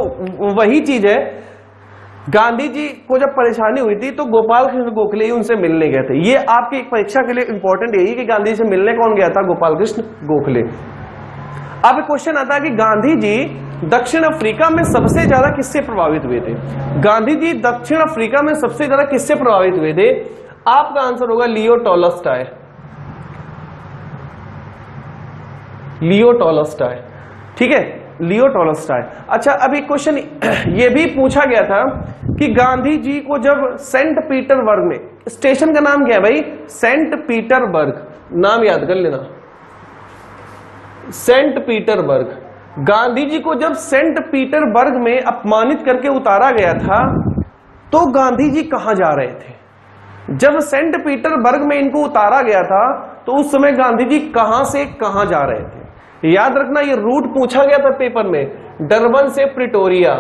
वही चीज है। गांधी जी को जब परेशानी हुई थी तो गोपाल कृष्ण गोखले ही उनसे मिलने गए थे। ये आपकी एक परीक्षा के लिए इंपॉर्टेंट यही कि गांधी जी से मिलने कौन गया था? गोपाल कृष्ण गोखले। अब क्वेश्चन आता है कि गांधी जी दक्षिण अफ्रीका में सबसे ज्यादा किससे प्रभावित हुए थे? गांधी जी दक्षिण अफ्रीका में सबसे ज्यादा किससे प्रभावित हुए थे? आपका आंसर होगा लियो टॉलस्टॉय। लियो टॉलस्टॉय। ठीक है, लियो टॉलस्टॉय। अच्छा, अभी क्वेश्चन ये भी पूछा गया था कि गांधी जी को जब सेंट पीटरबर्ग में, स्टेशन का नाम क्या है भाई? सेंट पीटरबर्ग, नाम याद कर लेना, सेंट पीटरबर्ग। गांधी जी को जब सेंट पीटरबर्ग में अपमानित करके उतारा गया था तो गांधी जी कहां जा रहे थे? जब सेंट पीटरबर्ग में इनको उतारा गया था तो उस समय गांधी जी कहां से कहां जा रहे थे? याद रखना, ये रूट पूछा गया था पेपर में। डरबन से प्रिटोरिया,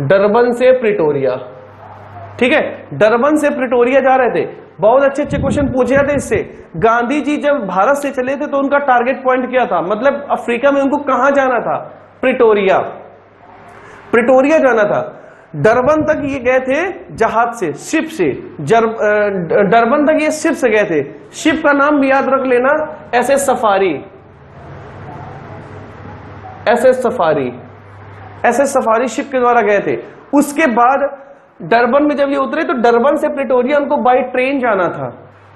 डरबन से प्रिटोरिया। ठीक है, डरबन से प्रिटोरिया जा रहे थे। बहुत अच्छे क्वेश्चन पूछे जाते इससे। गांधी जी जब भारत से चले थे तो उनका टारगेट पॉइंट क्या था? मतलब अफ्रीका में उनको कहां जाना था? प्रिटोरिया, प्रिटोरिया जाना था। डरबन तक ये गए थे जहाज से, शिप से। डरबन तक ये शिप से गए थे। शिप का नाम भी याद रख लेना, SS safari. SS safari, SS safari ship के द्वारा गए थे। उसके बाद डरबन में जब ये उतरे तो डरबन से प्रिटोरिया उनको बाय ट्रेन जाना था,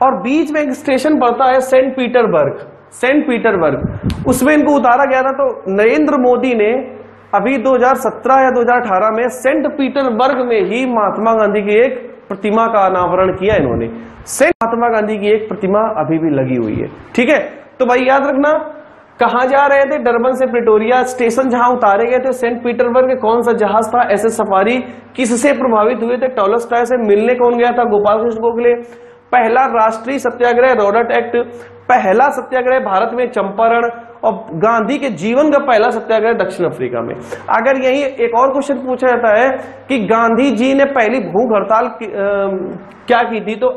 और बीच में एक स्टेशन पड़ता है सेंट पीटरबर्ग। सेंट पीटरबर्ग, उसमें इनको उतारा गया था। तो नरेंद्र मोदी ने अभी 2017 या 2018 में सेंट पीटर्सबर्ग में ही महात्मा गांधी की एक प्रतिमा का अनावरण किया इन्होंने। सेंट महात्मा गांधी की एक प्रतिमा अभी भी लगी हुई है। ठीक है, तो भाई याद रखना, कहां जा रहे थे? डरबन से प्रिटोरिया। स्टेशन जहां उतारे गए थे सेंट पीटर्सबर्ग। कौन सा जहाज था? SS safari. किससे प्रभावित हुए थे? टॉलस्टॉय से। मिलने कौन गया था? गोपाल कृष्ण गोखले। पहला राष्ट्रीय सत्याग्रह रॉबर्ट एक्ट। पहला सत्याग्रह भारत में चंपारण। और गांधी के जीवन का पहला सत्याग्रह दक्षिण अफ्रीका में। अगर यही एक और क्वेश्चन पूछा जाता है कि गांधी जी ने पहली भूख हड़ताल क्या की थी, तो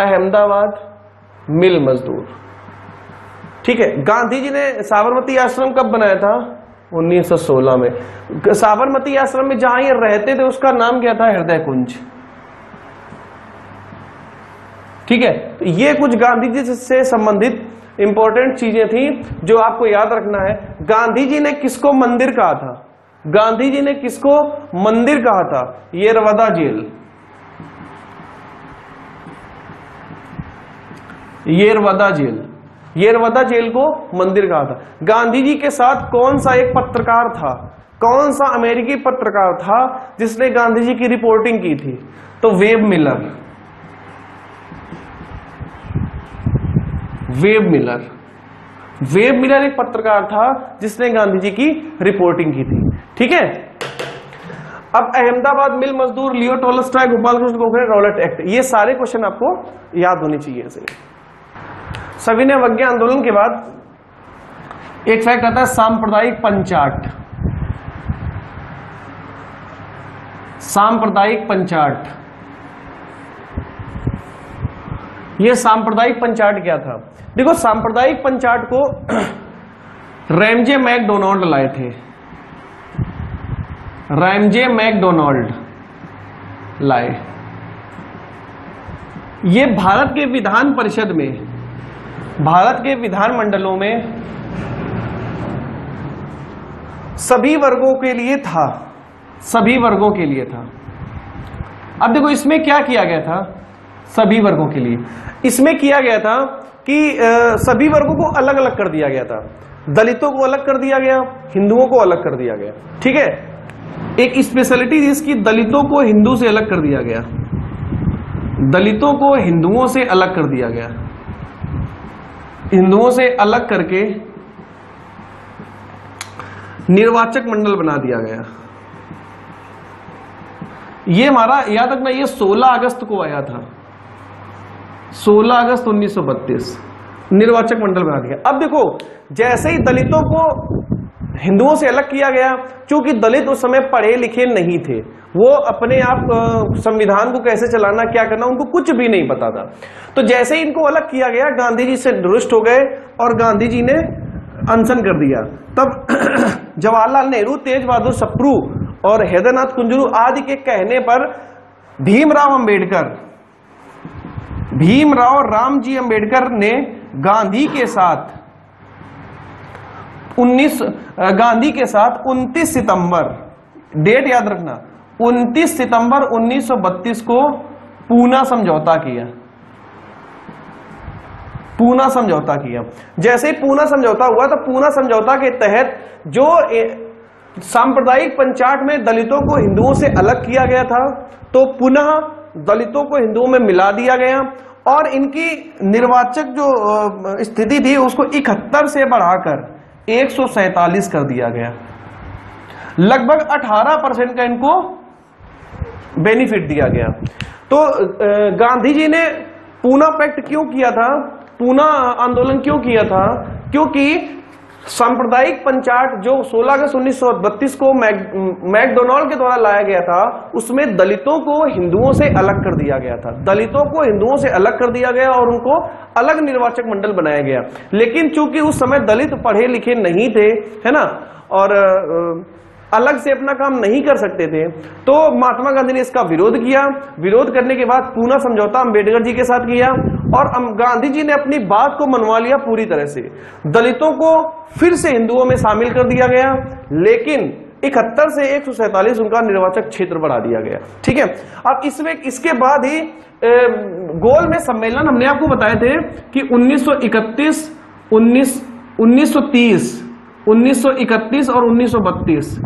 अहमदाबाद मिल मजदूर। ठीक है, गांधी जी ने साबरमती आश्रम कब बनाया था? 1916 में। साबरमती आश्रम में जहां ये रहते थे उसका नाम क्या था? हृदय कुंज। ठीक है, तो ये कुछ गांधी जी से संबंधित इंपॉर्टेंट चीजें थी जो आपको याद रखना है। गांधी जी ने किसको मंदिर कहा था? गांधी जी ने किसको मंदिर कहा था? Yerwada jail. Yerwada jail, Yerwada jail को मंदिर कहा था। गांधी जी के साथ कौन सा एक पत्रकार था? कौन सा अमेरिकी पत्रकार था जिसने गांधी जी की रिपोर्टिंग की थी? तो web Miller. Web Miller, web Miller एक पत्रकार था जिसने गांधी जी की रिपोर्टिंग की थी। ठीक है, अब अहमदाबाद मिल मजदूर, लियो Tolstoy, Gopal Krishna Gokhale, Robert act, ये सारे क्वेश्चन आपको याद होने चाहिए ऐसे। सविनय अवज्ञा आंदोलन के बाद एक फैक्ट आता है सांप्रदायिक पंचाट। सांप्रदायिक पंचाट, ये सांप्रदायिक पंचाट क्या था? देखो, सांप्रदायिक पंचाट को रैमजे मैकडोनाल्ड लाए थे। रैमजे मैकडोनाल्ड लाए। ये भारत के विधान परिषद में, भारत के विधान मंडलों में सभी वर्गों के लिए था। सभी वर्गों के लिए था। अब देखो इसमें क्या किया गया था? सभी वर्गों के लिए इसमें किया गया था कि सभी वर्गों को अलग अलग कर दिया गया था। दलितों को अलग कर दिया गया, हिंदुओं को अलग कर दिया गया। ठीक है, एक स्पेशलिटी जिसकी दलितों को हिंदू से अलग कर दिया गया। दलितों को हिंदुओं से अलग कर दिया गया। हिंदुओं से अलग करके निर्वाचक मंडल बना दिया गया। ये हमारा याद रखना, ये 16 अगस्त को आया था। 16 अगस्त 1932 निर्वाचक मंडल बना दिया। अब देखो, जैसे ही दलितों को हिंदुओं से अलग किया गया, क्योंकि दलित उस समय पढ़े लिखे नहीं थे, वो अपने आप संविधान को कैसे चलाना, क्या करना, उनको कुछ भी नहीं पता था। तो जैसे ही इनको अलग किया गया, गांधी जी से रुष्ट हो गए और गांधी जी ने अनशन कर दिया। तब जवाहरलाल नेहरू, तेज बहादुर सप्रू और हैदरनाथ कुंजरू आदि के कहने पर भीमराव रामजी अंबेडकर ने गांधी के साथ 29 सितंबर, डेट याद रखना, 29 सितंबर 1932 को पूना समझौता किया। पूना समझौता किया। जैसे ही पूना समझौता हुआ तो पूना समझौता के तहत जो सांप्रदायिक पंचाट में दलितों को हिंदुओं से अलग किया गया था, तो पुनः दलितों को हिंदुओं में मिला दिया गया और इनकी निर्वाचक जो स्थिति थी उसको 71 से बढ़ाकर 147 कर दिया गया। लगभग 18% का इनको बेनिफिट दिया गया। तो गांधी जी ने पूना पैक्ट क्यों किया था, पूना आंदोलन क्यों किया था? क्योंकि सांप्रदायिक पंचाट जो 16 अगस्त 1932 को मैकडोनाल्ड के द्वारा लाया गया था, उसमें दलितों को हिंदुओं से अलग कर दिया गया था। दलितों को हिंदुओं से अलग कर दिया गया और उनको अलग निर्वाचक मंडल बनाया गया। लेकिन चूंकि उस समय दलित पढ़े लिखे नहीं थे, है ना, और अलग से अपना काम नहीं कर सकते थे, तो महात्मा गांधी ने इसका विरोध किया। विरोध करने के बाद पूना समझौता अंबेडकर जी के साथ किया और गांधी जी ने अपनी बात को मनवा लिया पूरी तरह से। दलितों को फिर से हिंदुओं में शामिल कर दिया गया, लेकिन 71 से 147 उनका निर्वाचक क्षेत्र बढ़ा दिया गया। ठीक है, अब इसमें इसके बाद ही गोल में सम्मेलन हमने आपको बताए थे कि 1931, 1930 1931 और 1932,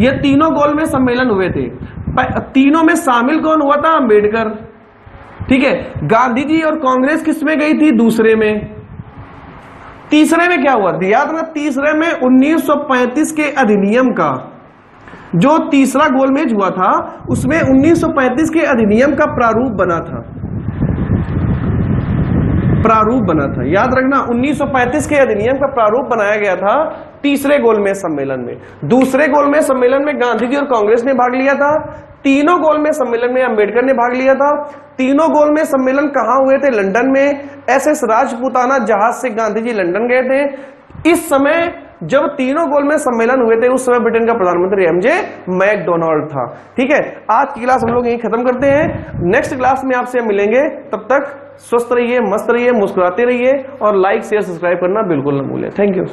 ये तीनों गोलमेज सम्मेलन हुए थे। तीनों में शामिल कौन हुआ था? अंबेडकर। ठीक है, गांधी जी और कांग्रेस किस में गई थी? दूसरे में। तीसरे में क्या हुआ? याद रखना, तीसरे में 1935 के अधिनियम का जो तीसरा गोलमेज हुआ था, उसमें 1935 के अधिनियम का प्रारूप बना था। याद रखना, 1935 के अधिनियम का प्रारूप बनाया गया था तीसरे गोलमेज सम्मेलन में। दूसरे गोलमेज सम्मेलन में गांधी जी और कांग्रेस ने भाग लिया था। तीनों गोलमेज सम्मेलन में अंबेडकर ने भाग लिया था। तीनों गोलमेज सम्मेलन कहां हुए थे? लंदन में। एसएस राजपूताना जहाज से गांधी जी लंदन गए थे। इस समय जब तीनों गोलमेज सम्मेलन हुए थे, उस समय ब्रिटेन का प्रधानमंत्री एमजे मैकडोनाल्ड था। ठीक है, आज की क्लास हम लोग यहीं खत्म करते हैं। नेक्स्ट क्लास में आपसे मिलेंगे, तब तक स्वस्थ रहिए, मस्त रहिए, मुस्कुराते रहिए और लाइक शेयर सब्सक्राइब करना बिल्कुल न भूलें। Thank you.